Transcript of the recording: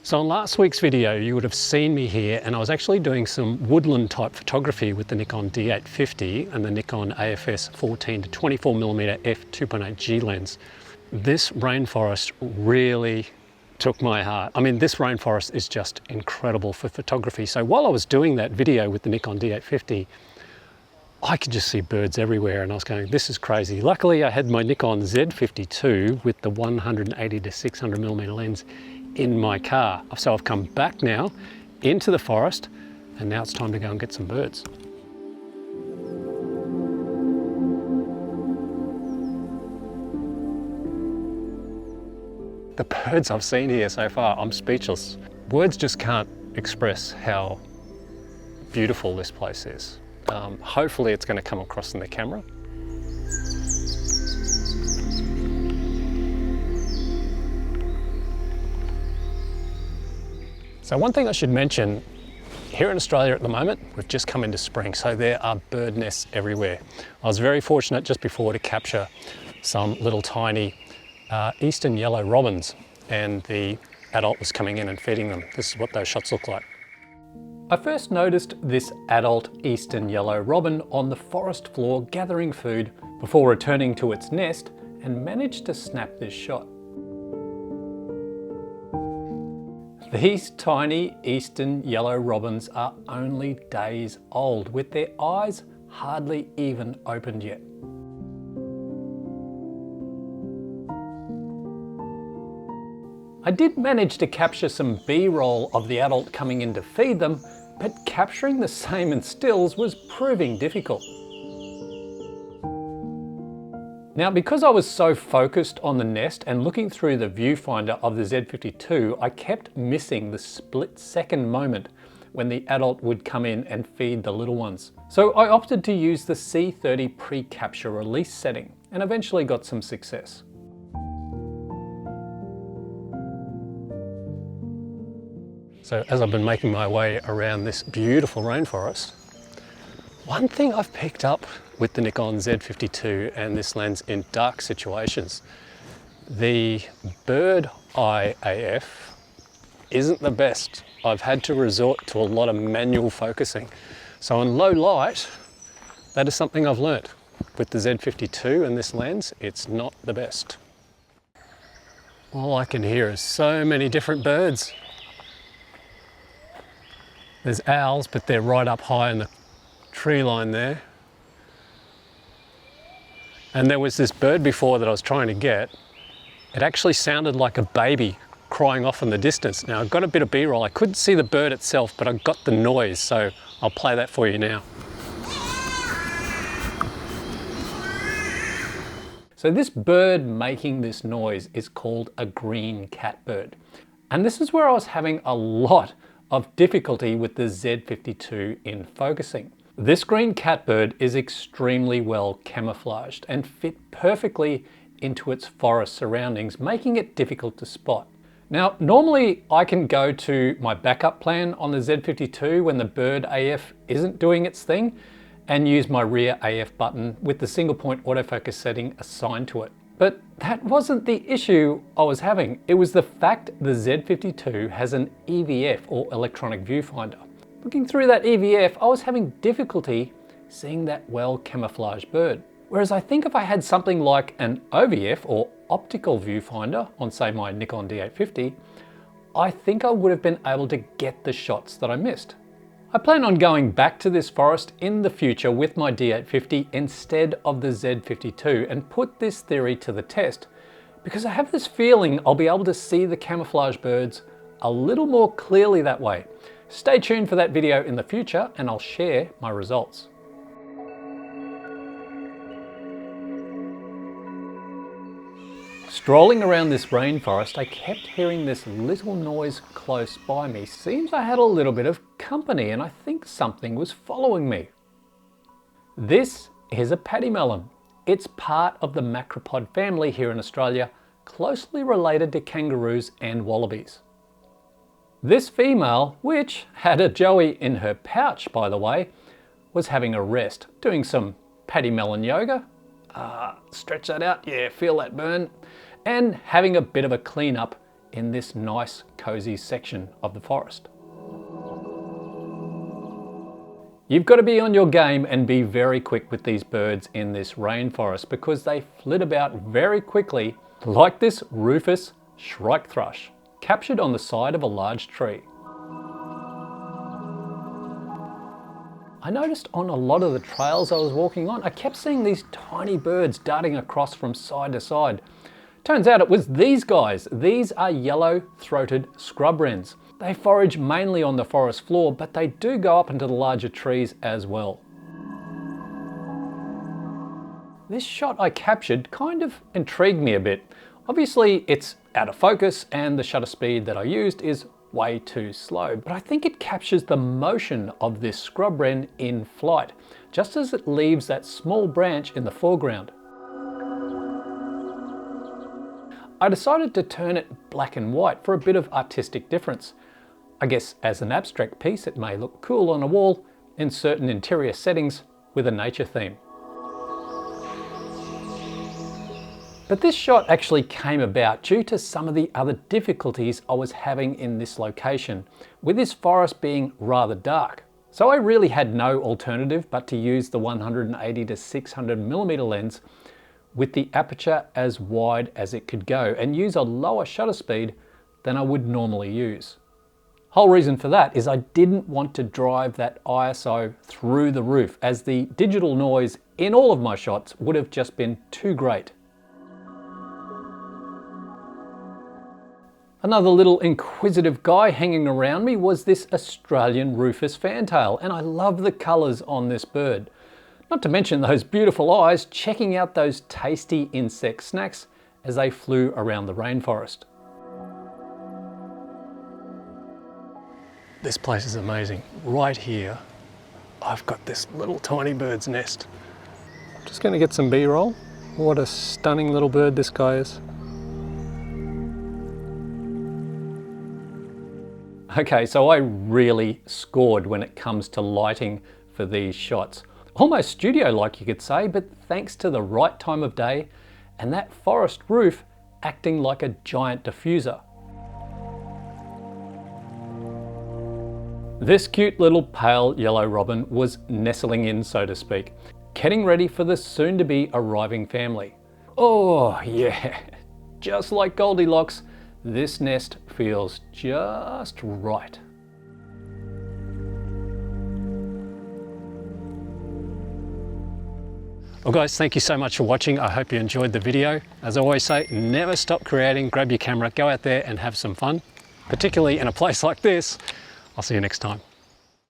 So in last week's video, you would have seen me here, and I was actually doing some woodland type photography with the Nikon D850 and the Nikon AFS 14 to 24mm f2.8G lens. This rainforest really took my heart. I mean, this rainforest is just incredible for photography. So while I was doing that video with the Nikon D850, I could just see birds everywhere, and I was going, this is crazy. Luckily, I had my Nikon Z50II with the 180 to 600mm lens in my car. So I've come back now into the forest, and now it's time to go and get some birds. The birds I've seen here so far, I'm speechless. Words just can't express how beautiful this place is. Hopefully it's going to come across in the camera. So one thing I should mention, here in Australia at the moment, we've just come into spring, so there are bird nests everywhere. I was very fortunate just before to capture some little tiny eastern yellow robins, and the adult was coming in and feeding them. This is what those shots look like. I first noticed this adult eastern yellow robin on the forest floor gathering food before returning to its nest, and managed to snap this shot. These tiny eastern yellow robins are only days old, with their eyes hardly even opened yet. I did manage to capture some B-roll of the adult coming in to feed them, but capturing the same in stills was proving difficult. Now, because I was so focused on the nest and looking through the viewfinder of the Z52, I kept missing the split-second moment when the adult would come in and feed the little ones. So I opted to use the C30 pre-capture release setting and eventually got some success. So as I've been making my way around this beautiful rainforest, one thing I've picked up with the Nikon Z52 and this lens in dark situations, the bird eye AF isn't the best. I've had to resort to a lot of manual focusing. So in low light, that is something I've learnt. With the Z52 and this lens, it's not the best. All I can hear is so many different birds. There's owls, but they're right up high in the tree line there. And there was this bird before that I was trying to get. It actually sounded like a baby crying off in the distance. Now I've got a bit of B-roll. I couldn't see the bird itself, but I got the noise, so I'll play that for you now. So this bird making this noise is called a green catbird. And this is where I was having a lot of difficulty with the Z52 in focusing. This green catbird is extremely well camouflaged and fit perfectly into its forest surroundings, making it difficult to spot. Now, normally I can go to my backup plan on the Z52 when the bird AF isn't doing its thing and use my rear AF button with the single point autofocus setting assigned to it. But that wasn't the issue I was having. It was the fact the Z52 has an EVF, or electronic viewfinder. Looking through that EVF, I was having difficulty seeing that well camouflaged bird. Whereas I think if I had something like an OVF, or optical viewfinder, on say my Nikon D850, I think I would have been able to get the shots that I missed. I plan on going back to this forest in the future with my D850 instead of the Z52 and put this theory to the test, because I have this feeling I'll be able to see the camouflage birds a little more clearly that way. Stay tuned for that video in the future and I'll share my results. Strolling around this rainforest, I kept hearing this little noise close by me. Seems I had a little bit of company, and I think something was following me. This is a Pademelon. It's part of the macropod family here in Australia, closely related to kangaroos and wallabies. This female, which had a joey in her pouch by the way, was having a rest, doing some Pademelon yoga. Stretch that out, yeah, feel that burn. And having a bit of a clean up in this nice cozy section of the forest. You've got to be on your game and be very quick with these birds in this rainforest because they flit about very quickly, like this Rufous Shrikethrush, captured on the side of a large tree. I noticed on a lot of the trails I was walking on, I kept seeing these tiny birds darting across from side to side. Turns out it was these guys. These are yellow-throated scrubwrens. They forage mainly on the forest floor, but they do go up into the larger trees as well. This shot I captured kind of intrigued me a bit. Obviously it's out of focus and the shutter speed that I used is way too slow, but I think it captures the motion of this scrubwren in flight, just as it leaves that small branch in the foreground. I decided to turn it black and white for a bit of artistic difference. I guess as an abstract piece it may look cool on a wall in certain interior settings with a nature theme. But this shot actually came about due to some of the other difficulties I was having in this location, with this forest being rather dark. So I really had no alternative but to use the 180 to 600mm lens with the aperture as wide as it could go and use a lower shutter speed than I would normally use. Whole reason for that is I didn't want to drive that ISO through the roof, as the digital noise in all of my shots would have just been too great. Another little inquisitive guy hanging around me was this Australian Rufous Fantail, and I love the colours on this bird. Not to mention those beautiful eyes checking out those tasty insect snacks as they flew around the rainforest. This place is amazing. Right here, I've got this little tiny bird's nest. Just going to get some B-roll. What a stunning little bird this guy is. Okay, so I really scored when it comes to lighting for these shots. Almost studio-like you could say, but thanks to the right time of day and that forest roof acting like a giant diffuser. This cute little pale yellow robin was nestling in, so to speak, getting ready for the soon-to-be arriving family. Oh yeah, just like Goldilocks, this nest feels just right. Well guys, thank you so much for watching. I hope you enjoyed the video. As I always say, never stop creating. Grab your camera, go out there and have some fun, particularly in a place like this. I'll see you next time.